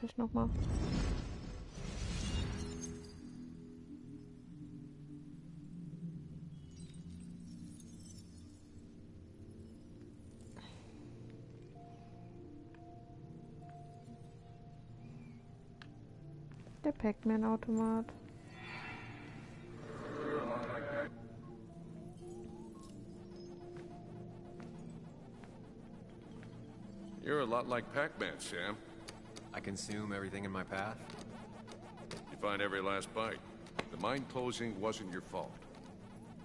wirklich nochmal. Der Pac-Man-Automat. You're a lot like Pac-Man, Sam. I consume everything in my path. You find every last bite. The mine closing wasn't your fault.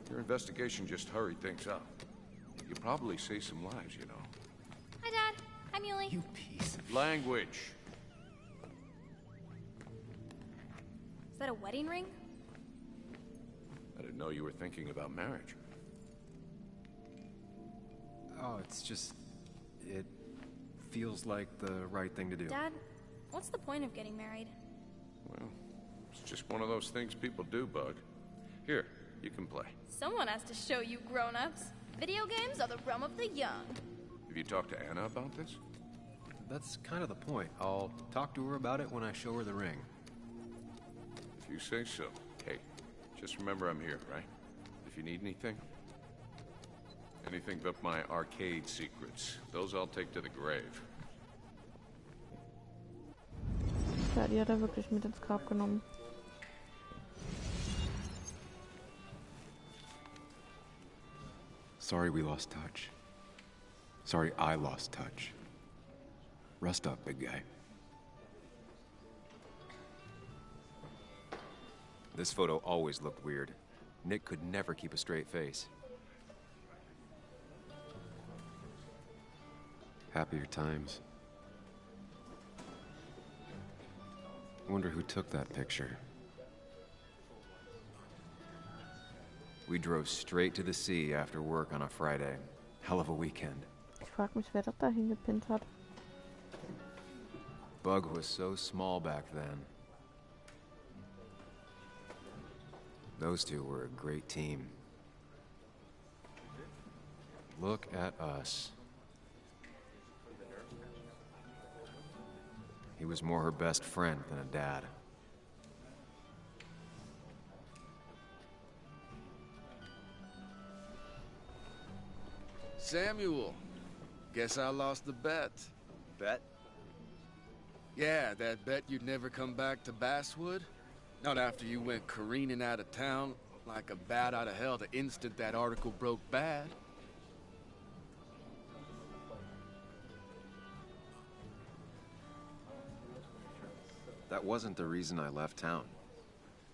Your investigation just hurried things up. You probably saved some lives, you know. Hi, Dad. Hi, Muley. You piece of... Language. Is that a wedding ring? I didn't know you were thinking about marriage. Oh, it's just... It feels like the right thing to do. Dad, what's the point of getting married? Well, it's just one of those things people do, Bug. Here, you can play. Someone has to show you grown-ups. Video games are the realm of the young. Have you talked to Anna about this? That's kind of the point. I'll talk to her about it when I show her the ring. If you say so. Hey, just remember I'm here, right? If you need anything. Anything but my arcade secrets. Those I'll take to the grave. Ja, die hat er wirklich mit ins Grab genommen. Sorry we lost touch. Sorry I lost touch. Rest up, big guy. This photo always looked weird. Nick could never keep a straight face. Happier times. Wonder who took that picture. We drove straight to the sea after work on a Friday. Hell of a weekend. Ich frag mich, wer das da hingepinnt hat. Bug was so small back then. Those two were a great team. Look at us. He was more her best friend than a dad. Samuel, guess I lost the bet. Bet? Yeah, that bet you'd never come back to Basswood? Not after you went careening out of town like a bat out of hell the instant that article broke bad. That wasn't the reason I left town.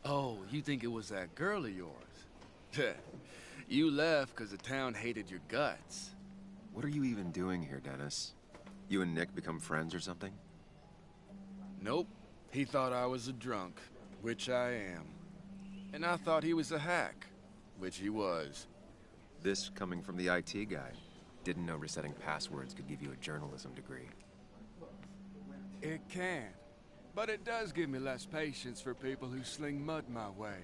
Oh, you think it was that girl of yours? You left because the town hated your guts. What are you even doing here, Dennis? You and Nick become friends or something? Nope. He thought I was a drunk, which I am. And I thought he was a hack, which he was. This coming from the IT guy. Didn't know resetting passwords could give you a journalism degree. It can. But it does give me less patience for people who sling mud my way.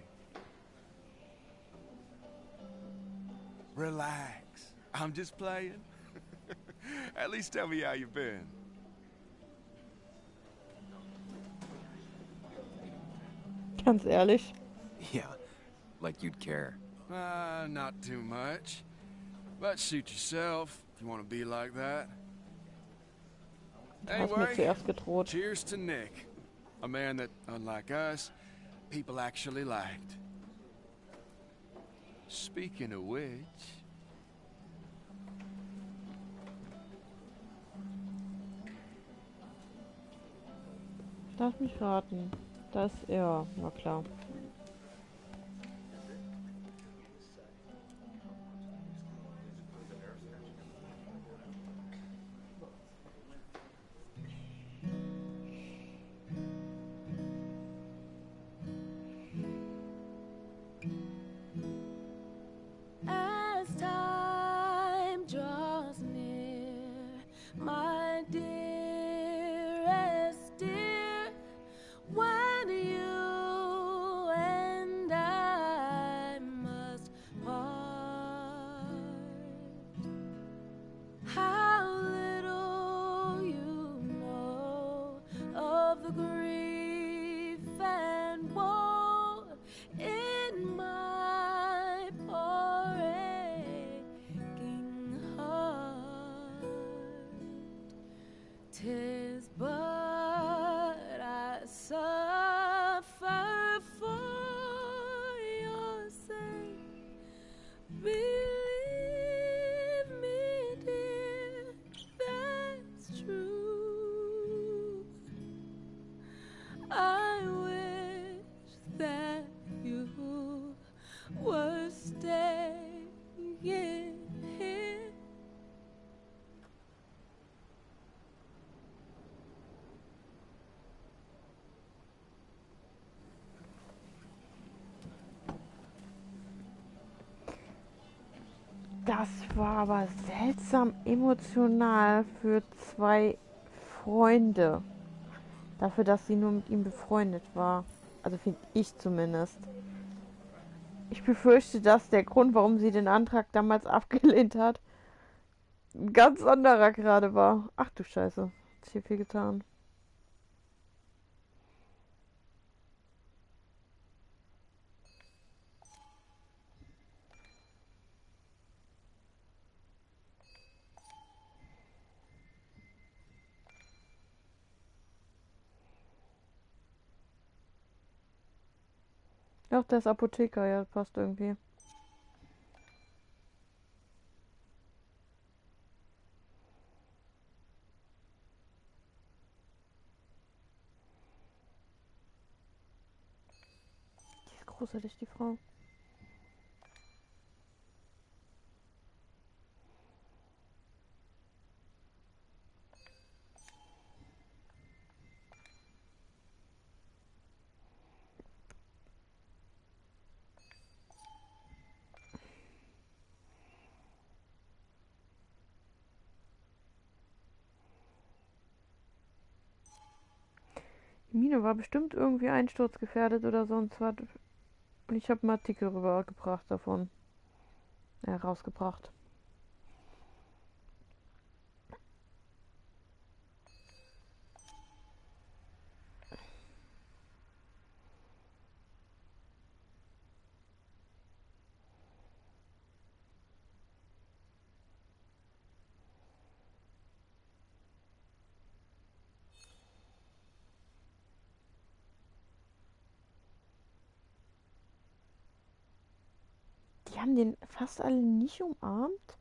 Relax. I'm just playing. At least tell me how you've been. Ganz ehrlich. Yeah, like you'd care. Not too much. But suit yourself if you want to be like that. Du hast mir zuerst gedroht. Cheers to Nick. A man that, unlike us, people actually liked. Speaking of which... Lass mich raten. Das ist er. Na klar. As time draws near, my dearest dear, when you Das war aber seltsam emotional für zwei Freunde. Dafür, dass sie nur mit ihm befreundet war. Also finde ich zumindest. Ich befürchte, dass der Grund, warum sie den Antrag damals abgelehnt hat, ein ganz anderer gerade war. Ach du Scheiße, hat sich hier viel getan. Ja, der ist Apotheker, ja, passt irgendwie. Die ist gruselig, die Frau. Die Mine war bestimmt irgendwie einsturzgefährdet oder sonst was. Und ich habe einen Artikel rübergebracht davon. Rausgebracht. Die haben den fast alle nicht umarmt?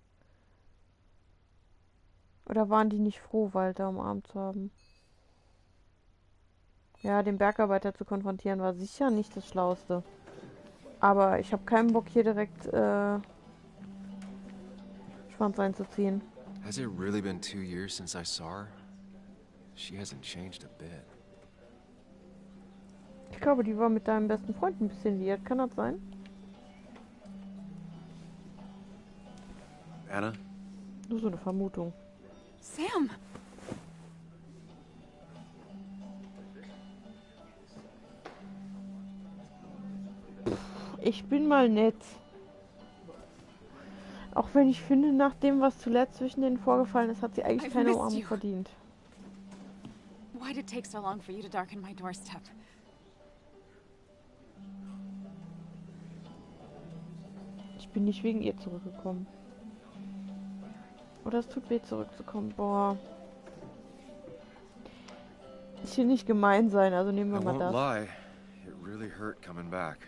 Oder waren die nicht froh, Walter umarmt zu haben? Ja, den Bergarbeiter zu konfrontieren war sicher nicht das Schlauste. Aber ich habe keinen Bock, hier direkt Schwanz einzuziehen. Has it really been 2 years since I saw her? She hasn't changed a bit. Ich glaube, die war mit deinem besten Freund ein bisschen liiert. Kann das sein? Anna? Nur so eine Vermutung. Sam! Ich bin mal nett. Auch wenn ich finde, nach dem, was zuletzt zwischen denen vorgefallen ist, hat sie eigentlich keine Umarmung verdient. Why did it take so long for you to darken my doorstep? Ich bin nicht wegen ihr zurückgekommen. Oder es tut weh, zurückzukommen. Boah. Ich will nicht gemein sein, also nehmen wir I mal won't das. lie, it really hurt coming back.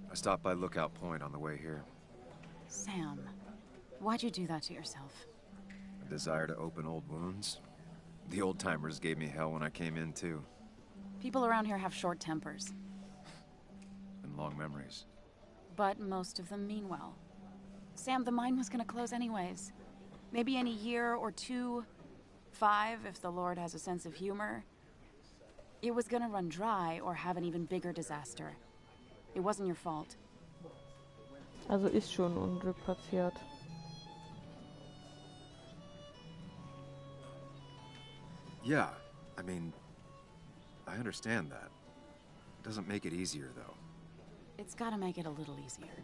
I stopped by Lookout Point on the way here. Sam, why'd you do that to yourself? A desire to open old wounds. The old-timers gave me hell when I came in, too. People around here have short tempers, And long memories. but most of them mean well. Sam, the mine was gonna close anyways. Maybe in a year or 2, 5 if the Lord has a sense of humor. It was gonna run dry or have an even bigger disaster. It wasn't your fault. Also ist schon Unglück passiert. Yeah, I mean, I understand that. It doesn't make it easier, though. It's gotta make it a little easier.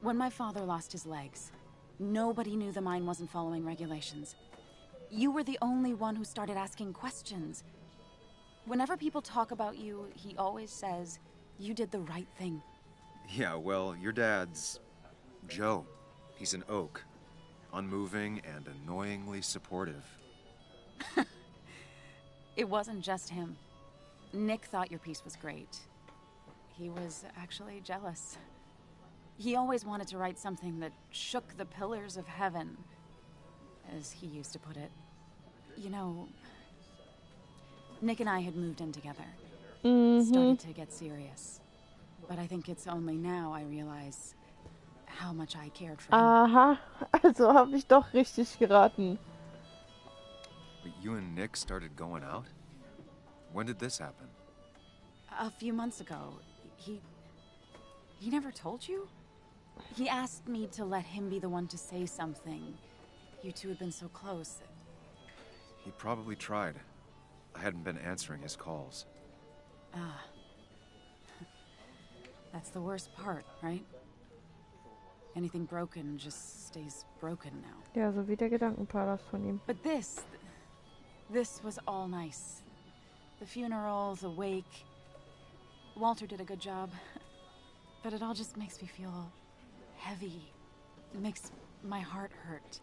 When my father lost his legs, nobody knew the mine wasn't following regulations. You were the only one who started asking questions. Whenever people talk about you, he always says, you did the right thing. Yeah, well, your dad's... Joe. He's an oak. Unmoving and annoyingly supportive. It wasn't just him. Nick thought your piece was great. He was actually jealous. He always wanted to write something that shook the pillars of heaven, as he used to put it. You know, Nick and I had moved in together. Started to get serious. But I think it's only now I realize how much I cared for him. Aha, also habe ich doch richtig geraten. But you and Nick started going out? When did this happen? A few months ago, he never told you? He asked me to let him be the one to say something. You two had been so close. He probably tried. I hadn't been answering his calls. Ah. That's the worst part, right? Anything broken just stays broken now. Ja, so wie der Gedankenpalast von ihm. But this was all nice. The funeral, the wake. Walter did a good job. But it all just makes me feel heavy. It makes my heart hurt.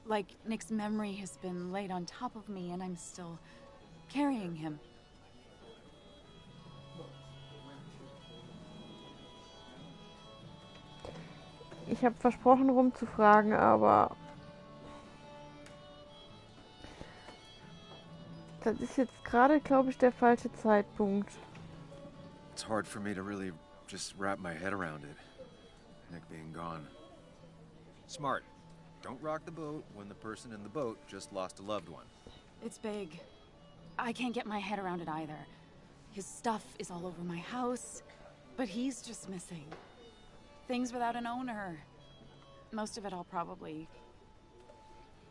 Like Nick's memory has been laid on top of me and I'm still carrying him. Ich habe versprochen rumzufragen, aber das ist jetzt gerade, glaube ich, der falsche Zeitpunkt. It's hard for me to really just wrap my head around it. Nick being gone. Smart. Don't rock the boat when the person in the boat just lost a loved one. It's big. I can't get my head around it either. His stuff is all over my house, but he's just missing. Things without an owner. Most of it I'll probably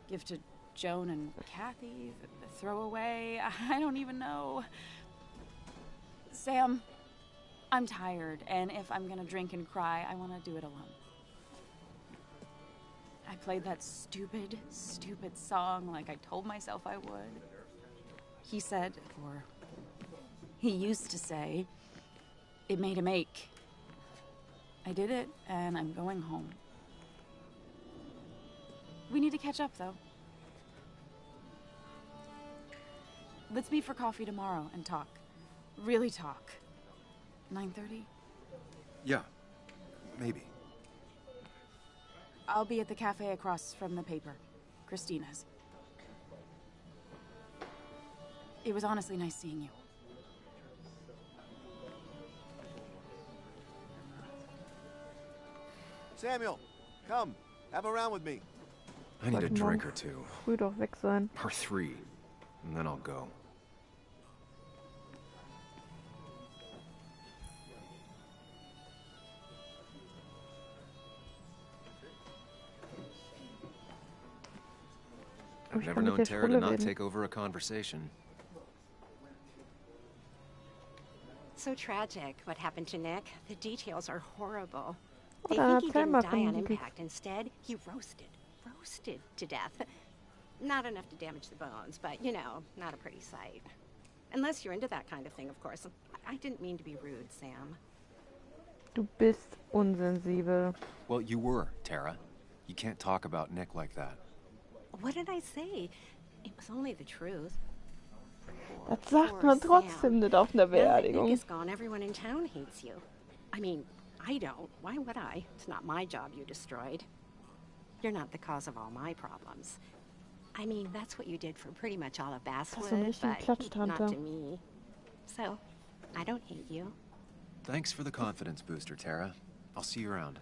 give to Joan and Kathy, throw away. I don't even know. Sam, I'm tired, and if I'm gonna drink and cry, I want to do it alone. I played that stupid song like I told myself I would. He said, or he used to say, it made him ache. I did it, and I'm going home. We need to catch up, though. Let's meet for coffee tomorrow and talk. Really talk. 9:30? Yeah, maybe. I'll be at the cafe across from the paper. Christina's. It was honestly nice seeing you. Samuel, come, have a round with me. I need a Sollte drink morgen or two. früh doch weg sein. Or 3. And then I'll go. Aber I've ich never kann mit known der Tara to Schwule not reden. take over a conversation. So tragic what happened to Nick. The details are horrible. Oh, They dann think he erzähl didn't mal die von on dem Glück. impact. Instead, he roasted to death. Not enough to damage the bones, but, you know, not a pretty sight. Unless you're into that kind of thing, of course. I didn't mean to be rude, Sam. Du bist unsensibel. Well, you were, Tara. You can't talk about Nick like that. What did I say? It was only the truth. Das sagt man trotzdem nicht auf einer Now that Nick Beerdigung. is gone, everyone in town hates you. I mean, I don't. Why would I? It's not my job you destroyed. You're not the cause of all my problems. I mean, that's what you did for pretty much all of Das ist so eine Basswood, richtige but not to Klatschtante. me. So, I don't hate you. Thanks for the confidence booster, Tara. I'll see you around.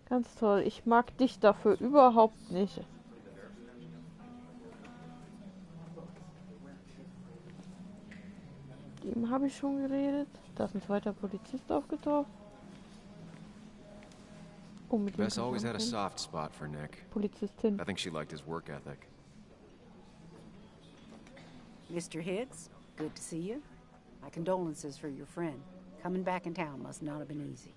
Ganz toll. Ich mag dich dafür überhaupt nicht. Mit ihm habe ich schon geredet. Da ist ein zweiter Polizist aufgetaucht. Oh, mit dem Bess kann ich always auch had a reden. soft spot for Nick. Polizistin. I think she liked his work ethic. Mr. Hicks, good to see you. My condolences for your friend. Coming back in town must not have been easy.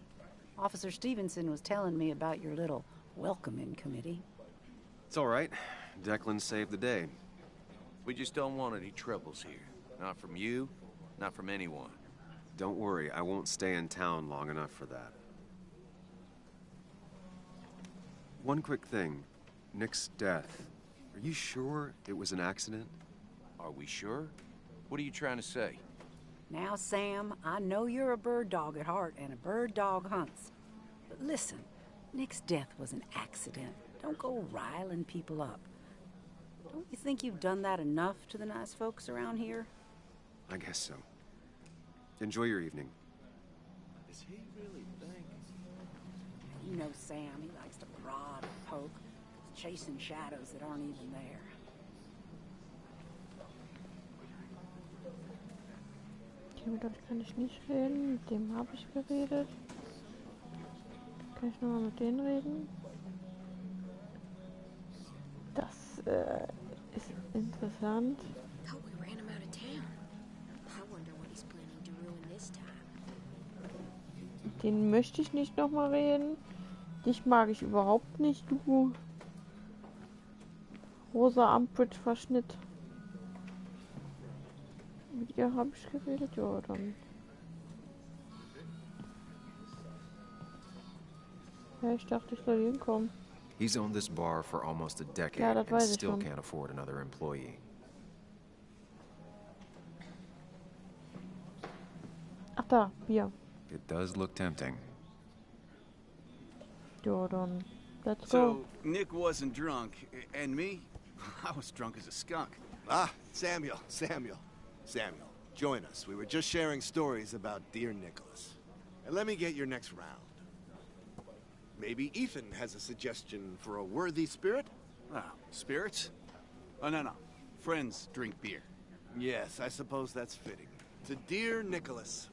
Officer Stevenson was telling me about your little welcoming committee. It's all right. Declan saved the day. We just don't want any troubles here. Not from you, not from anyone. Don't worry, I won't stay in town long enough for that. One quick thing. Nick's death. Are you sure it was an accident? Are we sure? What are you trying to say? Now, Sam, I know you're a bird dog at heart, and a bird dog hunts. But listen, Nick's death was an accident. Don't go riling people up. Don't you think you've done that enough to the nice folks around here? I guess so. Enjoy your evening. Does he really think? You know Sam, he likes to prod and poke, chasing shadows that aren't even there. Okay, mit euch kann ich nicht reden. Mit dem habe ich geredet. Kann ich nochmal mit denen reden? Das ist interessant. Thought we ran him out of town. I wonder what he's planning to ruin this time. Den möchte ich nicht nochmal reden. Dich mag ich überhaupt nicht, du rosa Umbridge-Verschnitt. Mit ihr habe ich geredet, ja dann. Ja, ich dachte, ich soll hinkommen. He's owned this bar for almost a decade Ja, das and weiß ich still schon. can't afford another employee. Ach da, Bier. It does look tempting. Ja, dann. Let's go. So, Nick wasn't drunk, and me? I was drunk as a skunk. Ah, Samuel. Join us. We were just sharing stories about dear Nicholas. And let me get your next round. Maybe Ethan has a suggestion for a worthy spirit? Oh, spirits? Oh, no. Friends drink beer. Yes, I suppose that's fitting. To dear Nicholas.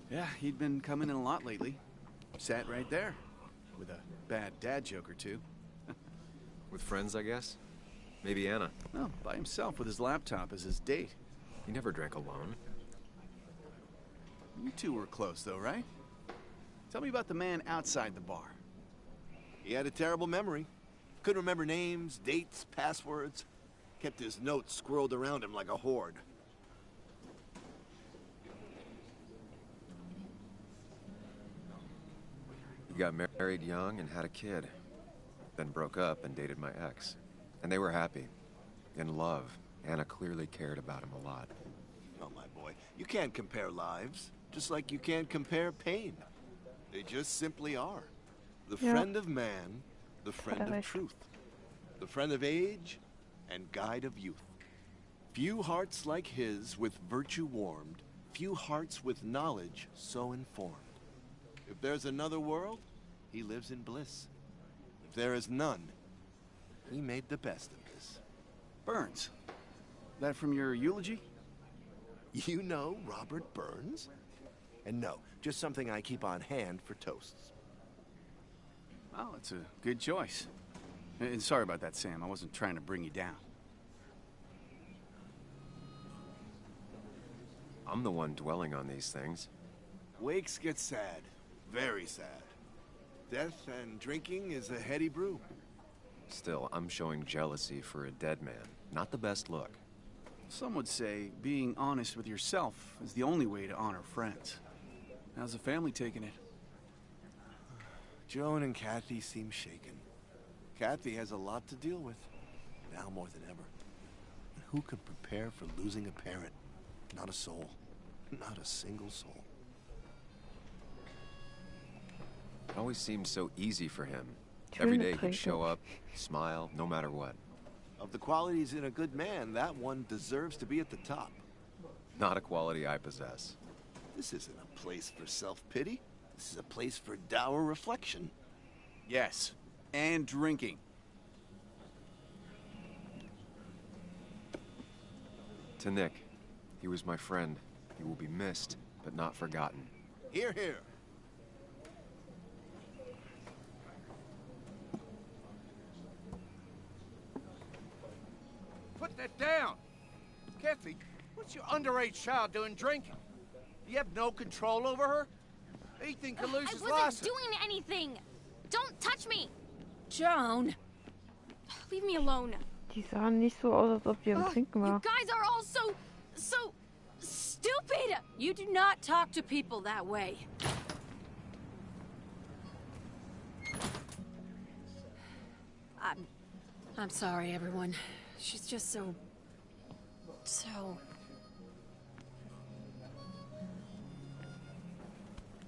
Yeah, he'd been coming in a lot lately. Sat right there, with a bad dad joke or two. With friends, I guess? Maybe Anna. No, by himself with his laptop as his date. He never drank alone. You two were close, though, right? Tell me about the man outside the bar. He had a terrible memory. Couldn't remember names, dates, passwords. Kept his notes squirreled around him like a hoard. He got married young and had a kid. Then broke up and dated my ex. And they were happy. In love. Anna clearly cared about him a lot. Oh, my boy. You can't compare lives. Just like you can't compare pain. They just simply are. The friend of man, the friend of truth. The friend of age, and guide of youth. Few hearts like his with virtue warmed. Few hearts with knowledge so informed. If there's another world, he lives in bliss. If there is none, he made the best of this. Burns. That from your eulogy? You know Robert Burns? And no, just something I keep on hand for toasts. Well, it's a good choice. And sorry about that, Sam. I wasn't trying to bring you down. I'm the one dwelling on these things. Wakes get sad. Very sad. Death and drinking is a heady brew. Still, I'm showing jealousy for a dead man. Not the best look. Some would say being honest with yourself is the only way to honor friends. How's the family taking it? Joan and Kathy seem shaken. Kathy has a lot to deal with, now more than ever. And who could prepare for losing a parent? Not a soul. Not a single soul. It always seemed so easy for him. Every day he'd show up, smile, no matter what. Of the qualities in a good man, that one deserves to be at the top. Not a quality I possess. This isn't a place for self-pity. This is a place for dour reflection. Yes, and drinking. To Nick, he was my friend. He will be missed, but not forgotten. Hear, hear. Put that down! Kathy, what's your underage child doing drinking? You have no control over her? Ethan could lose his I wasn't license. doing anything! Don't touch me! Joan! Leave me alone. Die sahen nicht so aus, als ob die am Trinken You war. guys are all so stupid! You do not talk to people that way. I'm sorry, everyone. She's just so...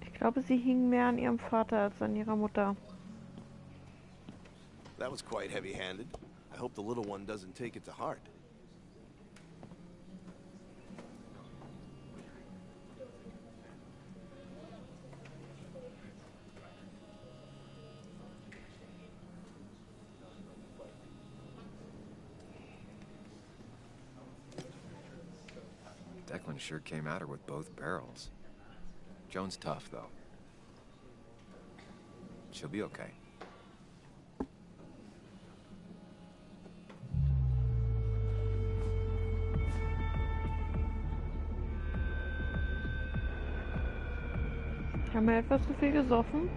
Ich glaube, sie hing mehr an ihrem Vater als an ihrer Mutter. That was quite heavy-handed. I hope the little one doesn't take it to heart. Declan sure came at her with both barrels. Joan's tough, though. She'll be okay. Haben wir etwas zu viel gesoffen?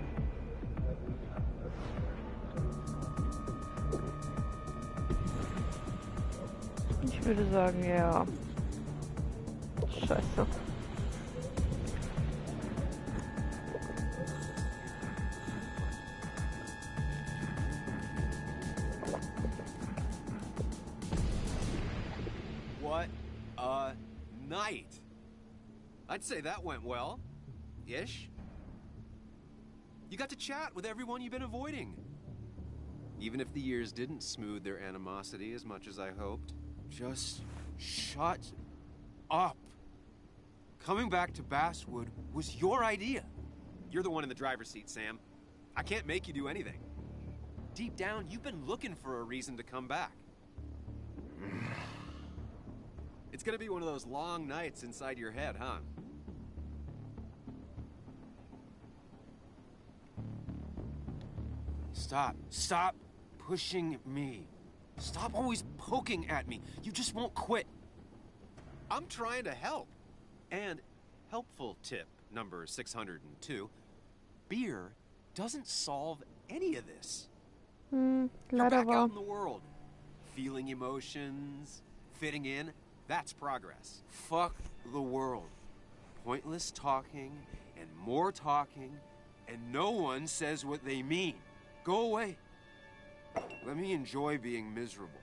Ich würde sagen, ja. Scheiße. What a night! I'd say that went well. Ish. You got to chat with everyone you've been avoiding. Even if the years didn't smooth their animosity as much as I hoped. Just shut up. Coming back to Basswood was your idea. You're the one in the driver's seat, Sam. I can't make you do anything. Deep down, you've been looking for a reason to come back. It's gonna be one of those long nights inside your head, huh? Stop pushing me. Stop always poking at me. You just won't quit. I'm trying to help. And helpful tip number 602. Beer doesn't solve any of this. You're back out in the world. Feeling emotions, fitting in, that's progress. Fuck the world. Pointless talking and more talking, and no one says what they mean. Go away. Let me enjoy being miserable.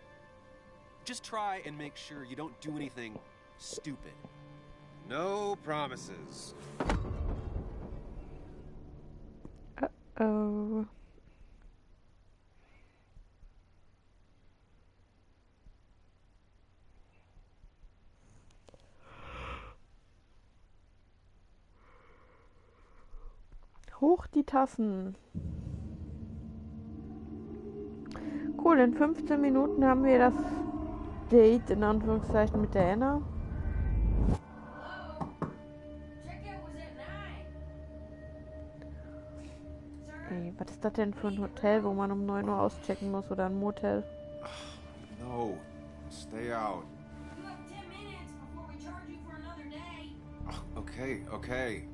Just try and make sure you don't do anything stupid. No promises. Uh-oh. Hoch die Tassen. Cool, in 15 Minuten haben wir das Date in Anführungszeichen mit der Anna. Ey, was ist das denn für ein Hotel, wo man um 9 Uhr auschecken muss, oder ein Motel? No, stay out. You have 10 minutes before we charge you for another day. Okay.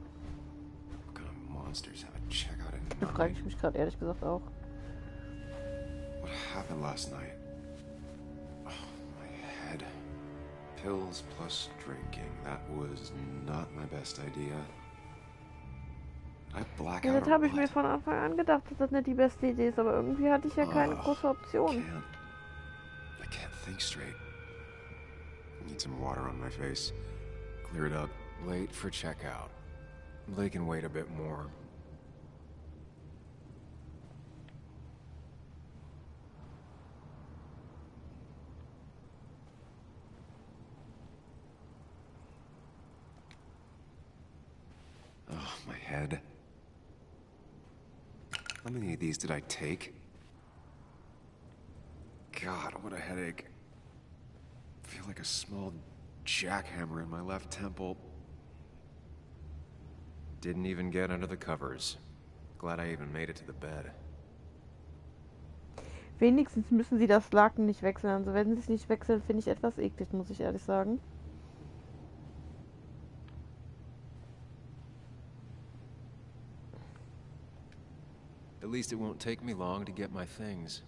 What kind of monsters have a checkout at Da frage ich mich gerade ehrlich gesagt auch. What happened last night? Oh, my head. Pills plus drinking. That was not my best idea. I black Ja, out. das habe ich mir von Anfang an gedacht, dass das nicht die beste Idee ist, aber irgendwie hatte ich ja keine große Option. I can't think straight. I need some water on my face. Clear it up. Late for checkout. They can wait a bit more. Oh, my head. How many of these did I take? God, what a headache. I feel like a small jackhammer in my left temple. Didn't even get under the covers. Glad I even made it to the bed. Wenigstens müssen sie das Laken nicht wechseln. Also wenn sie es nicht wechseln, finde ich etwas eklig, muss ich ehrlich sagen. At least it won't take me long to get my things.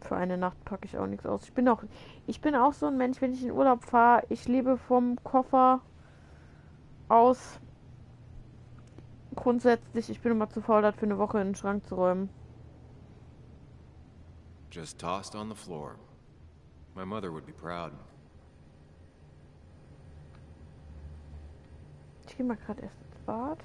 Für eine Nacht packe ich auch nichts aus. Ich bin auch so ein Mensch, wenn ich in Urlaub fahre, ich lebe vom Koffer aus. Grundsätzlich, ich bin immer zu faul, das für eine Woche in den Schrank zu räumen. Just tossed on the floor. My mother would be proud. Ich gehe mal gerade erst ins Bad.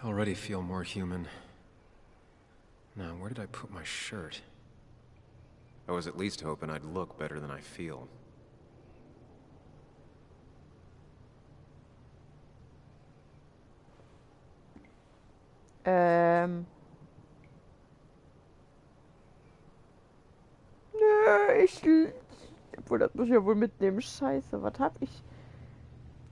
I already feel more human. Now, where did I put my shirt? I was at least hoping I'd look better than I feel. Nö, obwohl, das muss ich ja wohl mitnehmen. Scheiße, was hab ich?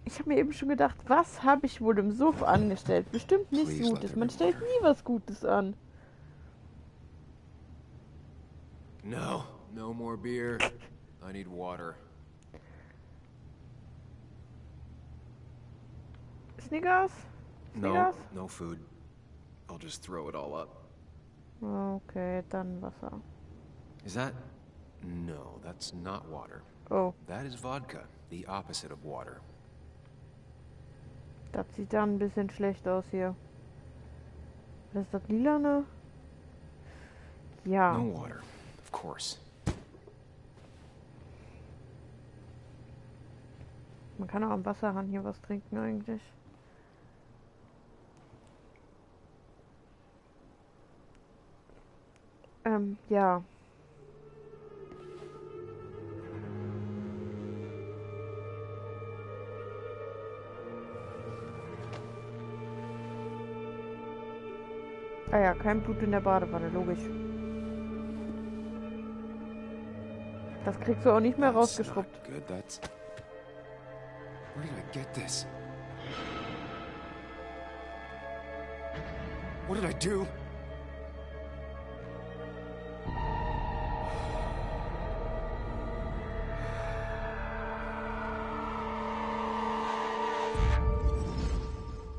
Ich habe mir eben schon gedacht, was habe ich wohl im Suff angestellt? Bestimmt nichts Gutes. Man stellt nie was Gutes an. No, no more beer. I need water. Snickers? No, no food. I'll just throw it all up. Okay, dann Wasser. Is that... No, that's not water. Oh. That is vodka, the opposite of water. Das sieht dann ein bisschen schlecht aus hier. Was ist das Lilane? Ja. No water, of course. Man kann auch am Wasserhahn hier was trinken eigentlich. Ja. Ah ja, kein Blut in der Badewanne, logisch. Das kriegst du auch nicht mehr rausgeschrubbt. Good, that's... Where did I get this? What did I do?